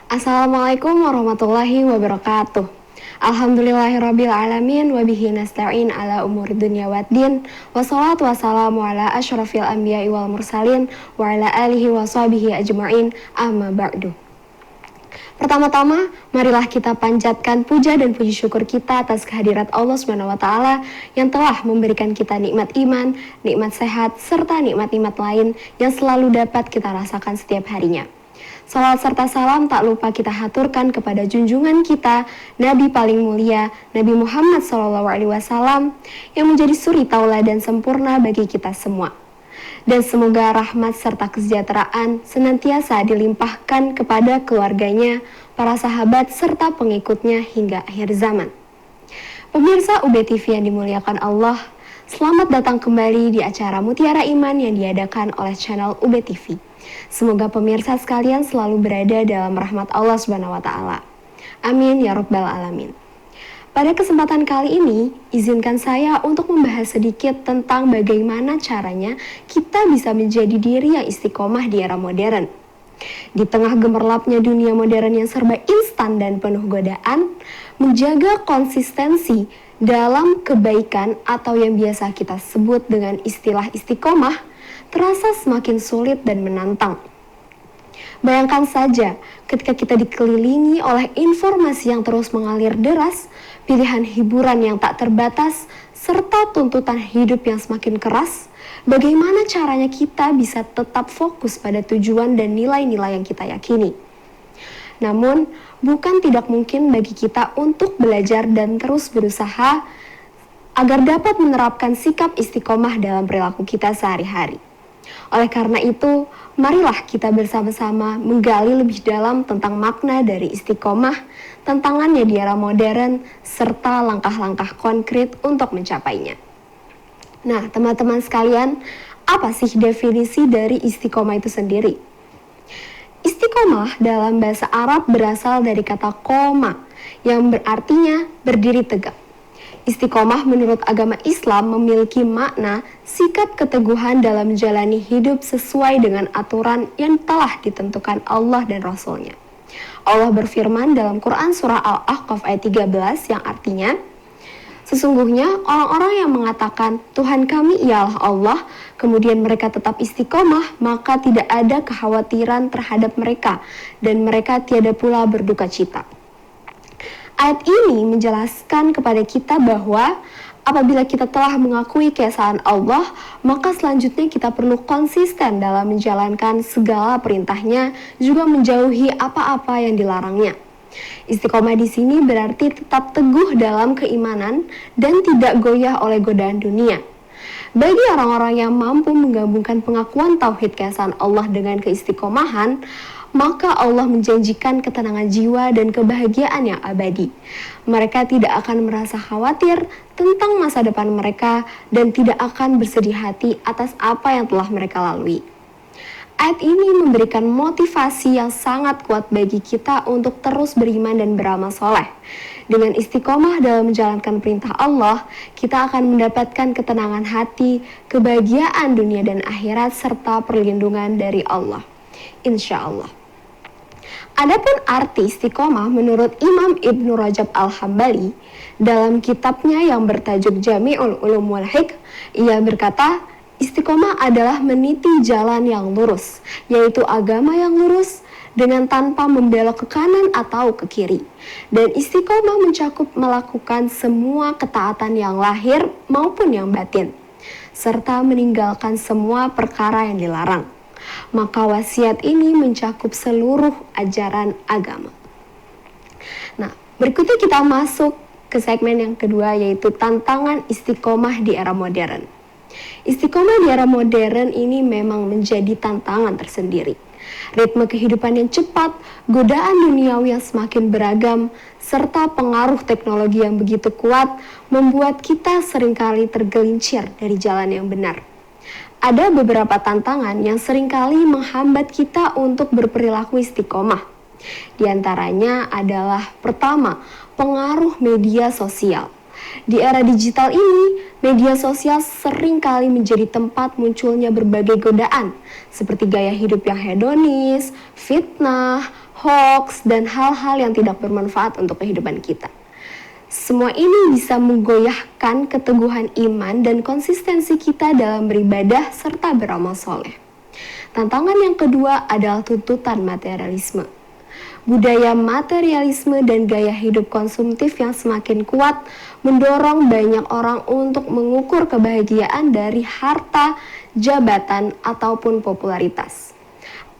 Assalamualaikum warahmatullahi wabarakatuh. Alhamdulillahirabbil alamin wa bihi nasta'in ala umuri dunya waddin. Wassalatu wassalamu ala asyrafil anbiya'i wal mursalin wa ala alihi wa sahbihi ajma'in. Amma ba'du. Pertama-tama, marilah kita panjatkan puja dan puji syukur kita atas kehadirat Allah Subhanahu wa taala yang telah memberikan kita nikmat iman, nikmat sehat, serta nikmat-nikmat lain yang selalu dapat kita rasakan setiap harinya. Salawat serta salam tak lupa kita haturkan kepada junjungan kita, Nabi paling mulia, Nabi Muhammad SAW, yang menjadi suri tauladan sempurna bagi kita semua. Dan semoga rahmat serta kesejahteraan senantiasa dilimpahkan kepada keluarganya, para sahabat serta pengikutnya hingga akhir zaman. Pemirsa UB TV yang dimuliakan Allah, selamat datang kembali di acara Mutiara Iman yang diadakan oleh channel UB TV. Semoga pemirsa sekalian selalu berada dalam rahmat Allah Subhanahu wa taala. Amin ya rabbal alamin. Pada kesempatan kali ini, izinkan saya untuk membahas sedikit tentang bagaimana caranya kita bisa menjadi diri yang istiqomah di era modern. Di tengah gemerlapnya dunia modern yang serba instan dan penuh godaan, menjaga konsistensi dalam kebaikan atau yang biasa kita sebut dengan istilah istiqomah terasa semakin sulit dan menantang. Bayangkan saja ketika kita dikelilingi oleh informasi yang terus mengalir deras, pilihan hiburan yang tak terbatas, serta tuntutan hidup yang semakin keras, bagaimana caranya kita bisa tetap fokus pada tujuan dan nilai-nilai yang kita yakini. Namun, bukan tidak mungkin bagi kita untuk belajar dan terus berusaha agar dapat menerapkan sikap istiqomah dalam perilaku kita sehari-hari. Oleh karena itu, marilah kita bersama-sama menggali lebih dalam tentang makna dari istiqomah, tantangannya di era modern, serta langkah-langkah konkret untuk mencapainya. Nah, teman-teman sekalian, apa sih definisi dari istiqomah itu sendiri? Istiqomah dalam bahasa Arab berasal dari kata qoma, yang berartinya berdiri tegak. Istiqomah menurut agama Islam memiliki makna sikap keteguhan dalam menjalani hidup sesuai dengan aturan yang telah ditentukan Allah dan Rasul-Nya. Allah berfirman dalam Quran surah Al-Ahqaf ayat 13 yang artinya, sesungguhnya orang-orang yang mengatakan Tuhan kami ialah Allah, kemudian mereka tetap istiqomah, maka tidak ada kekhawatiran terhadap mereka dan mereka tiada pula berduka cita. Ayat ini menjelaskan kepada kita bahwa apabila kita telah mengakui keesaan Allah, maka selanjutnya kita perlu konsisten dalam menjalankan segala perintahnya, juga menjauhi apa-apa yang dilarangnya. Istiqomah di sini berarti tetap teguh dalam keimanan dan tidak goyah oleh godaan dunia. Bagi orang-orang yang mampu menggabungkan pengakuan tauhid keesaan Allah dengan keistiqomahan, maka Allah menjanjikan ketenangan jiwa dan kebahagiaan yang abadi. Mereka tidak akan merasa khawatir tentang masa depan mereka dan tidak akan bersedih hati atas apa yang telah mereka lalui. Ayat ini memberikan motivasi yang sangat kuat bagi kita untuk terus beriman dan beramal soleh. Dengan istiqomah dalam menjalankan perintah Allah, kita akan mendapatkan ketenangan hati, kebahagiaan dunia dan akhirat, serta perlindungan dari Allah. Insya Allah. Adapun arti istiqomah menurut Imam Ibnu Rajab Al-Hambali dalam kitabnya yang bertajuk Jami'ul Ulum wal Hikam, ia berkata, istiqomah adalah meniti jalan yang lurus, yaitu agama yang lurus dengan tanpa membelok ke kanan atau ke kiri. Dan istiqomah mencakup melakukan semua ketaatan yang lahir maupun yang batin, serta meninggalkan semua perkara yang dilarang. Maka wasiat ini mencakup seluruh ajaran agama. Nah, berikutnya kita masuk ke segmen yang kedua, yaitu tantangan istiqomah di era modern. Istiqomah di era modern ini memang menjadi tantangan tersendiri. Ritme kehidupan yang cepat, godaan duniawi yang semakin beragam, serta pengaruh teknologi yang begitu kuat membuat kita seringkali tergelincir dari jalan yang benar. Ada beberapa tantangan yang seringkali menghambat kita untuk berperilaku istiqomah. Di antaranya adalah pertama, pengaruh media sosial. Di era digital ini, media sosial seringkali menjadi tempat munculnya berbagai godaan, seperti gaya hidup yang hedonis, fitnah, hoax, dan hal-hal yang tidak bermanfaat untuk kehidupan kita. Semua ini bisa menggoyahkan keteguhan iman dan konsistensi kita dalam beribadah serta beramal soleh. Tantangan yang kedua adalah tuntutan materialisme. Budaya materialisme dan gaya hidup konsumtif yang semakin kuat mendorong banyak orang untuk mengukur kebahagiaan dari harta, jabatan, ataupun popularitas.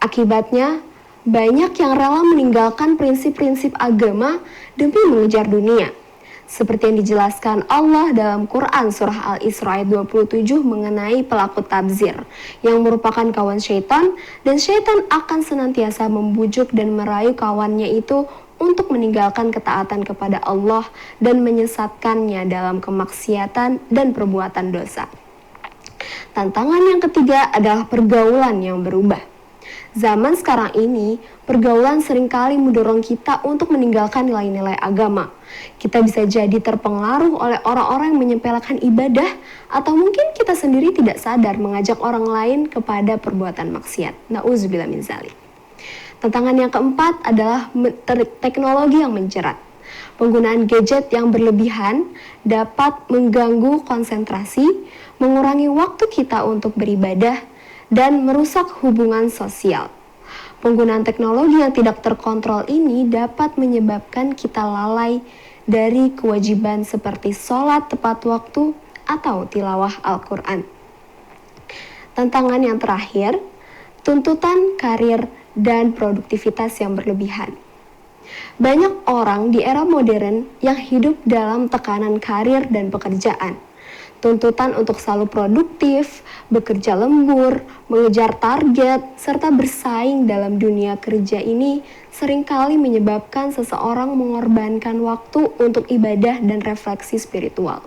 Akibatnya, banyak yang rela meninggalkan prinsip-prinsip agama demi mengejar dunia. Seperti yang dijelaskan Allah dalam Quran Surah Al-Isra ayat 27 mengenai pelaku tabzir, yang merupakan kawan syaitan, dan syaitan akan senantiasa membujuk dan merayu kawannya itu untuk meninggalkan ketaatan kepada Allah dan menyesatkannya dalam kemaksiatan dan perbuatan dosa. Tantangan yang ketiga adalah pergaulan yang berubah. Zaman sekarang ini, pergaulan seringkali mendorong kita untuk meninggalkan nilai-nilai agama. Kita bisa jadi terpengaruh oleh orang-orang yang menyepelekan ibadah, atau mungkin kita sendiri tidak sadar mengajak orang lain kepada perbuatan maksiat. Na'udzubillah min dzalik. Tantangan yang keempat adalah teknologi yang menjerat. Penggunaan gadget yang berlebihan dapat mengganggu konsentrasi, mengurangi waktu kita untuk beribadah, dan merusak hubungan sosial. Penggunaan teknologi yang tidak terkontrol ini dapat menyebabkan kita lalai dari kewajiban seperti sholat tepat waktu atau tilawah Al-Quran. Tantangan yang terakhir, tuntutan karir dan produktivitas yang berlebihan. Banyak orang di era modern yang hidup dalam tekanan karir dan pekerjaan. Tuntutan untuk selalu produktif, bekerja lembur, mengejar target, serta bersaing dalam dunia kerja ini seringkali menyebabkan seseorang mengorbankan waktu untuk ibadah dan refleksi spiritual.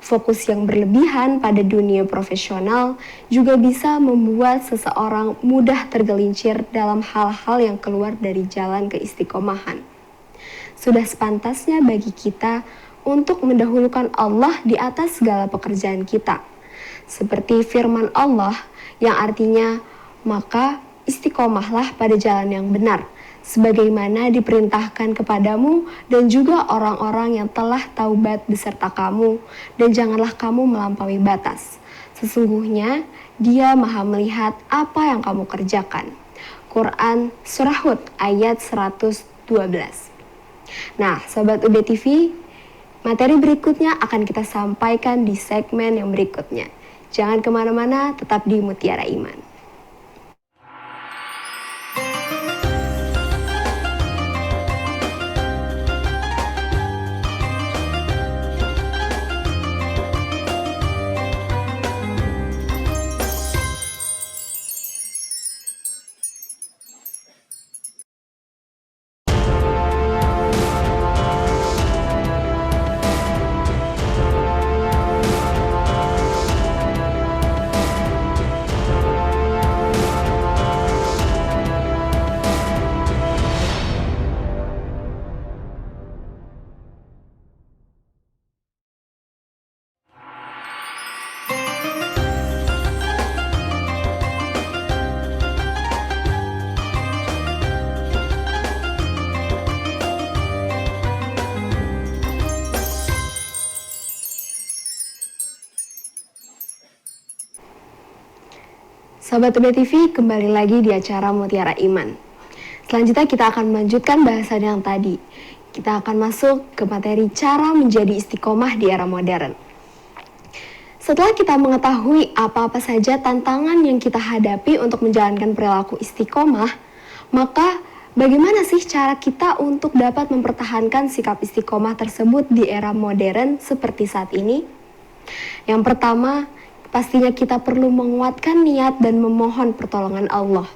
Fokus yang berlebihan pada dunia profesional juga bisa membuat seseorang mudah tergelincir dalam hal-hal yang keluar dari jalan keistiqomahan. Sudah sepantasnya bagi kita untuk mendahulukan Allah di atas segala pekerjaan kita. Seperti firman Allah yang artinya, maka istiqomahlah pada jalan yang benar, sebagaimana diperintahkan kepadamu dan juga orang-orang yang telah taubat beserta kamu, dan janganlah kamu melampaui batas. Sesungguhnya Dia Maha melihat apa yang kamu kerjakan. Quran Surah Hud ayat 112. Nah, Sobat UB TV, materi berikutnya akan kita sampaikan di segmen yang berikutnya. Jangan kemana-mana, tetap di Mutiara Iman. Sobat UB TV, kembali lagi di acara Mutiara Iman. Selanjutnya kita akan melanjutkan bahasan yang tadi. Kita akan masuk ke materi cara menjadi istiqomah di era modern. Setelah kita mengetahui apa-apa saja tantangan yang kita hadapi untuk menjalankan perilaku istiqomah, maka bagaimana sih cara kita untuk dapat mempertahankan sikap istiqomah tersebut di era modern seperti saat ini? Yang pertama, pastinya kita perlu menguatkan niat dan memohon pertolongan Allah.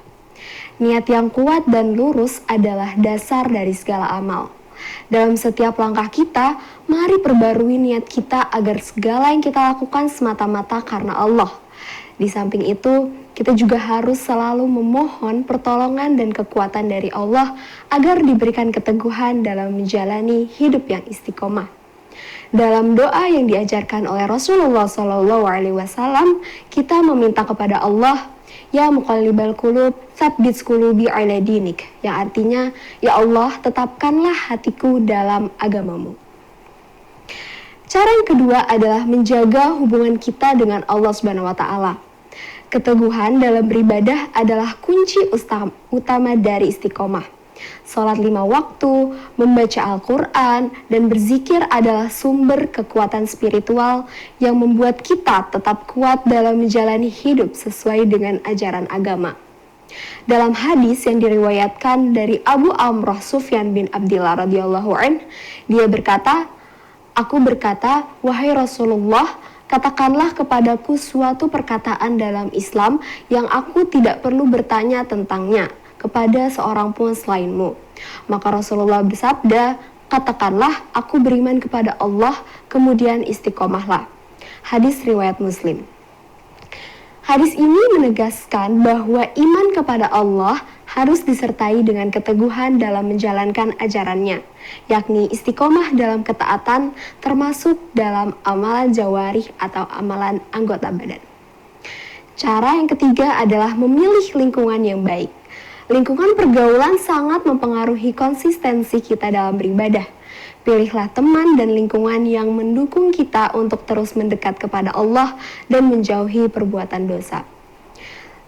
Niat yang kuat dan lurus adalah dasar dari segala amal. Dalam setiap langkah kita, mari perbarui niat kita agar segala yang kita lakukan semata-mata karena Allah. Di samping itu, kita juga harus selalu memohon pertolongan dan kekuatan dari Allah agar diberikan keteguhan dalam menjalani hidup yang istiqomah. Dalam doa yang diajarkan oleh Rasulullah SAW, kita meminta kepada Allah, Ya muqallibal qulub, tsabbit qulubi ala dinik. Yang artinya, ya Allah, tetapkanlah hatiku dalam agamamu. Cara yang kedua adalah menjaga hubungan kita dengan Allah Subhanahu wa taala. Keteguhan dalam beribadah adalah kunci utama dari istiqomah. Salat 5 waktu, membaca Al-Quran, dan berzikir adalah sumber kekuatan spiritual yang membuat kita tetap kuat dalam menjalani hidup sesuai dengan ajaran agama. Dalam hadis yang diriwayatkan dari Abu Amrah Sufyan bin Abdillah radhiyallahu anh, dia berkata, "Aku berkata, wahai Rasulullah, katakanlah kepadaku suatu perkataan dalam Islam yang aku tidak perlu bertanya tentangnya kepada seorang pun selainmu." Maka Rasulullah bersabda, "Katakanlah, aku beriman kepada Allah, kemudian istiqomahlah." Hadis riwayat Muslim. Hadis ini menegaskan bahwa iman kepada Allah harus disertai dengan keteguhan dalam menjalankan ajarannya, yakni istiqomah dalam ketaatan termasuk dalam amalan jawarih atau amalan anggota badan. Cara yang ketiga adalah memilih lingkungan yang baik. Lingkungan pergaulan sangat mempengaruhi konsistensi kita dalam beribadah. Pilihlah teman dan lingkungan yang mendukung kita untuk terus mendekat kepada Allah dan menjauhi perbuatan dosa.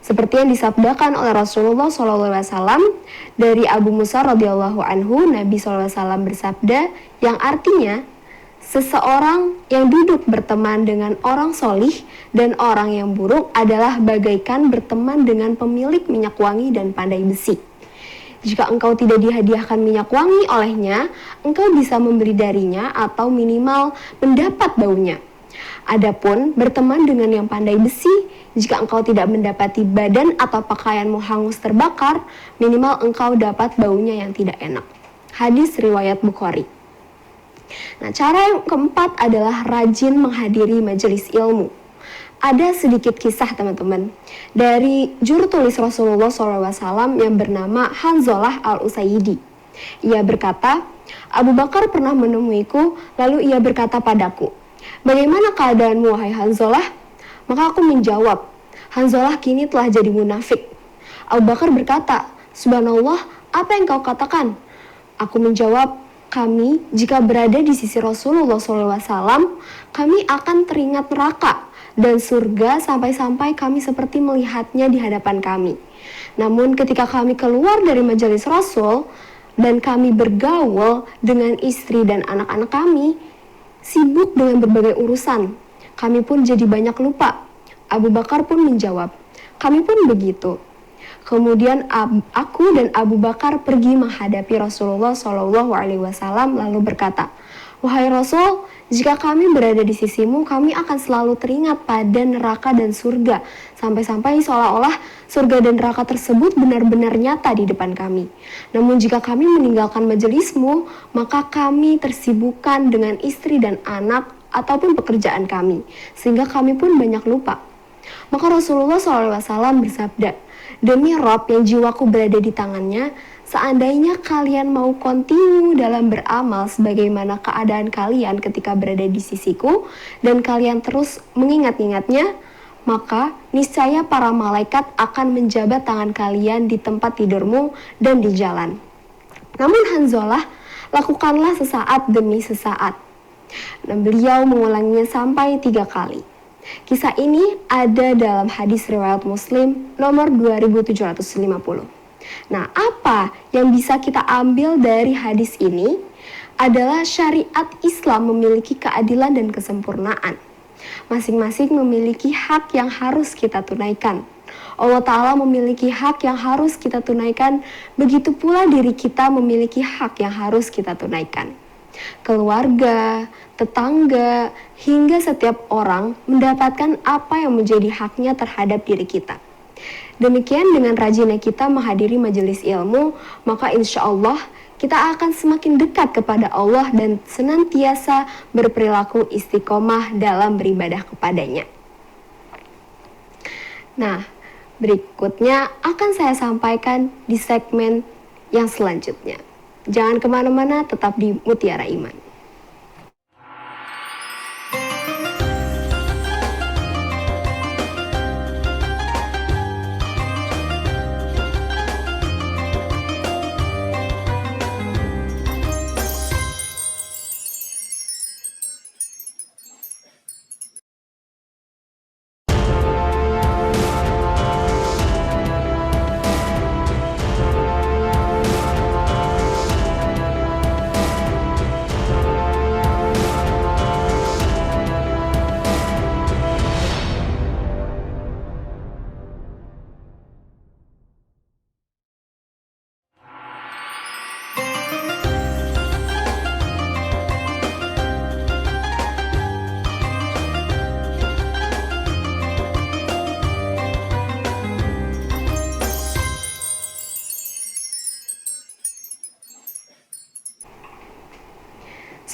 Seperti yang disabdakan oleh Rasulullah SAW dari Abu Musa radhiyallahu anhu, Nabi SAW bersabda yang artinya, seseorang yang duduk berteman dengan orang solih dan orang yang buruk adalah bagaikan berteman dengan pemilik minyak wangi dan pandai besi. Jika engkau tidak dihadiahkan minyak wangi olehnya, engkau bisa membeli darinya atau minimal mendapat baunya. Adapun berteman dengan yang pandai besi, jika engkau tidak mendapati badan atau pakaianmu hangus terbakar, minimal engkau dapat baunya yang tidak enak. Hadis riwayat Bukhari. Nah, cara yang keempat adalah rajin menghadiri majelis ilmu. Ada sedikit kisah teman-teman dari juru tulis Rasulullah SAW yang bernama Hanzalah al-Usaidi. Ia berkata, Abu Bakar pernah menemuiku, lalu ia berkata padaku, "Bagaimana keadaanmu wahai Hanzalah?" Maka aku menjawab, "Hanzalah kini telah jadi munafik." Abu Bakar berkata, "Subhanallah, apa yang kau katakan?" Aku menjawab, "Kami jika berada di sisi Rasulullah SAW, kami akan teringat neraka dan surga sampai-sampai kami seperti melihatnya di hadapan kami. Namun ketika kami keluar dari majelis Rasul dan kami bergaul dengan istri dan anak-anak kami, sibuk dengan berbagai urusan, kami pun jadi banyak lupa." Abu Bakar pun menjawab, "Kami pun begitu." Kemudian aku dan Abu Bakar pergi menghadapi Rasulullah SAW lalu berkata, "Wahai Rasul, jika kami berada di sisimu, kami akan selalu teringat pada neraka dan surga, sampai-sampai seolah-olah surga dan neraka tersebut benar-benar nyata di depan kami. Namun jika kami meninggalkan majelismu, maka kami tersibukkan dengan istri dan anak ataupun pekerjaan kami, sehingga kami pun banyak lupa." Maka Rasulullah SAW bersabda, "Demi Rob yang jiwaku berada di tangannya, seandainya kalian mau kontinu dalam beramal sebagaimana keadaan kalian ketika berada di sisiku, dan kalian terus mengingat-ingatnya, maka niscaya para malaikat akan menjabat tangan kalian di tempat tidurmu dan di jalan. Namun Hanzalah, lakukanlah sesaat demi sesaat." Dan beliau mengulanginya sampai 3 kali. Kisah ini ada dalam hadis riwayat Muslim nomor 2750. Nah, apa yang bisa kita ambil dari hadis ini adalah syariat Islam memiliki keadilan dan kesempurnaan. Masing-masing memiliki hak yang harus kita tunaikan. Allah Ta'ala memiliki hak yang harus kita tunaikan, begitu pula diri kita memiliki hak yang harus kita tunaikan. Keluarga, tetangga, hingga setiap orang mendapatkan apa yang menjadi haknya terhadap diri kita. Demikian dengan rajinnya kita menghadiri majelis ilmu, maka insya Allah kita akan semakin dekat kepada Allah dan senantiasa berperilaku istiqomah dalam beribadah kepadanya. Nah, berikutnya akan saya sampaikan di segmen yang selanjutnya. Jangan kemana-mana, tetap di Mutiara Iman.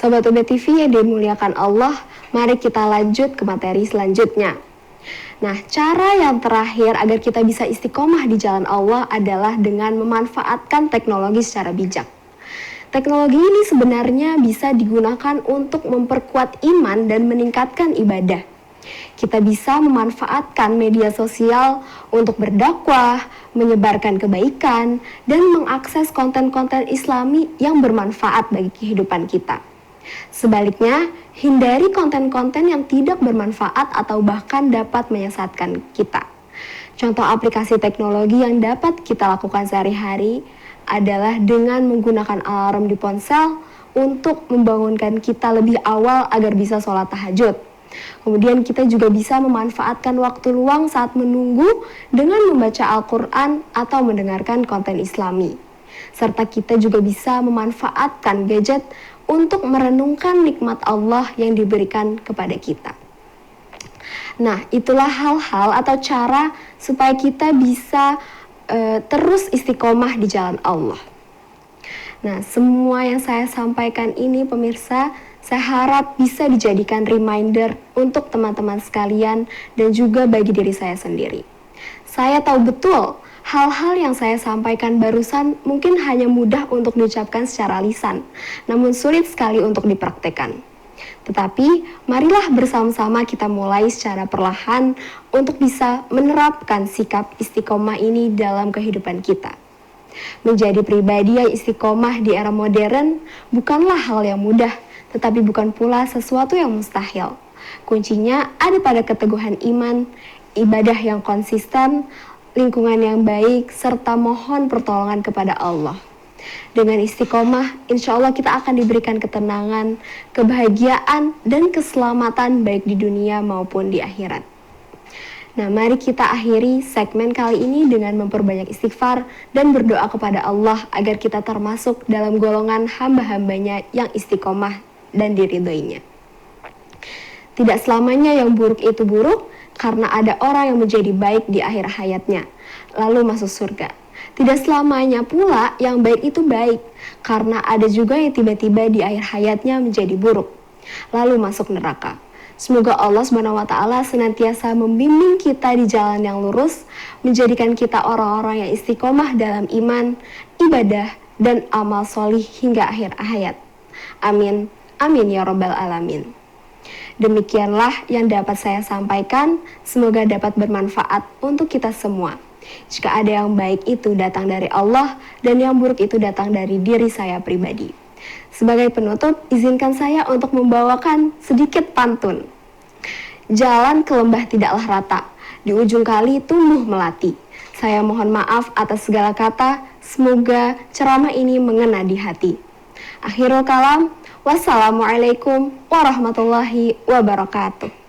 Sobat UB TV yang dimuliakan Allah, mari kita lanjut ke materi selanjutnya. Nah, cara yang terakhir agar kita bisa istiqomah di jalan Allah adalah dengan memanfaatkan teknologi secara bijak. Teknologi ini sebenarnya bisa digunakan untuk memperkuat iman dan meningkatkan ibadah. Kita bisa memanfaatkan media sosial untuk berdakwah, menyebarkan kebaikan, dan mengakses konten-konten Islami yang bermanfaat bagi kehidupan kita. Sebaliknya, hindari konten-konten yang tidak bermanfaat atau bahkan dapat menyesatkan kita. Contoh aplikasi teknologi yang dapat kita lakukan sehari-hari adalah dengan menggunakan alarm di ponsel untuk membangunkan kita lebih awal agar bisa sholat tahajud. Kemudian kita juga bisa memanfaatkan waktu luang saat menunggu dengan membaca Al-Quran atau mendengarkan konten Islami. Serta kita juga bisa memanfaatkan gadget untuk merenungkan nikmat Allah yang diberikan kepada kita. Nah, itulah hal-hal atau cara supaya kita bisa terus istiqomah di jalan Allah. Nah, semua yang saya sampaikan ini pemirsa, saya harap bisa dijadikan reminder untuk teman-teman sekalian dan juga bagi diri saya sendiri. Saya tahu betul hal-hal yang saya sampaikan barusan mungkin hanya mudah untuk diucapkan secara lisan, namun sulit sekali untuk dipraktekkan. Tetapi marilah bersama-sama kita mulai secara perlahan untuk bisa menerapkan sikap istiqomah ini dalam kehidupan kita. Menjadi pribadi yang istiqomah di era modern bukanlah hal yang mudah, tetapi bukan pula sesuatu yang mustahil. Kuncinya ada pada keteguhan iman, ibadah yang konsisten, lingkungan yang baik, serta mohon pertolongan kepada Allah. Dengan istiqomah, insya Allah kita akan diberikan ketenangan, kebahagiaan, dan keselamatan baik di dunia maupun di akhirat. Nah, mari kita akhiri segmen kali ini dengan memperbanyak istighfar dan berdoa kepada Allah agar kita termasuk dalam golongan hamba-hambanya yang istiqomah dan diridhoinya. Tidak selamanya yang buruk itu buruk, karena ada orang yang menjadi baik di akhir hayatnya, lalu masuk surga. Tidak selamanya pula yang baik itu baik, karena ada juga yang tiba-tiba di akhir hayatnya menjadi buruk, lalu masuk neraka. Semoga Allah SWT senantiasa membimbing kita di jalan yang lurus, menjadikan kita orang-orang yang istiqomah dalam iman, ibadah, dan amal solih hingga akhir hayat. Amin, amin ya rabbal alamin. Demikianlah yang dapat saya sampaikan, semoga dapat bermanfaat untuk kita semua. Jika ada yang baik itu datang dari Allah dan yang buruk itu datang dari diri saya pribadi. Sebagai penutup, izinkan saya untuk membawakan sedikit pantun. Jalan ke lembah tidaklah rata, di ujung kali tumbuh melati. Saya mohon maaf atas segala kata, semoga ceramah ini mengena di hati. Akhirul kalam, wassalamualaikum warahmatullahi wabarakatuh.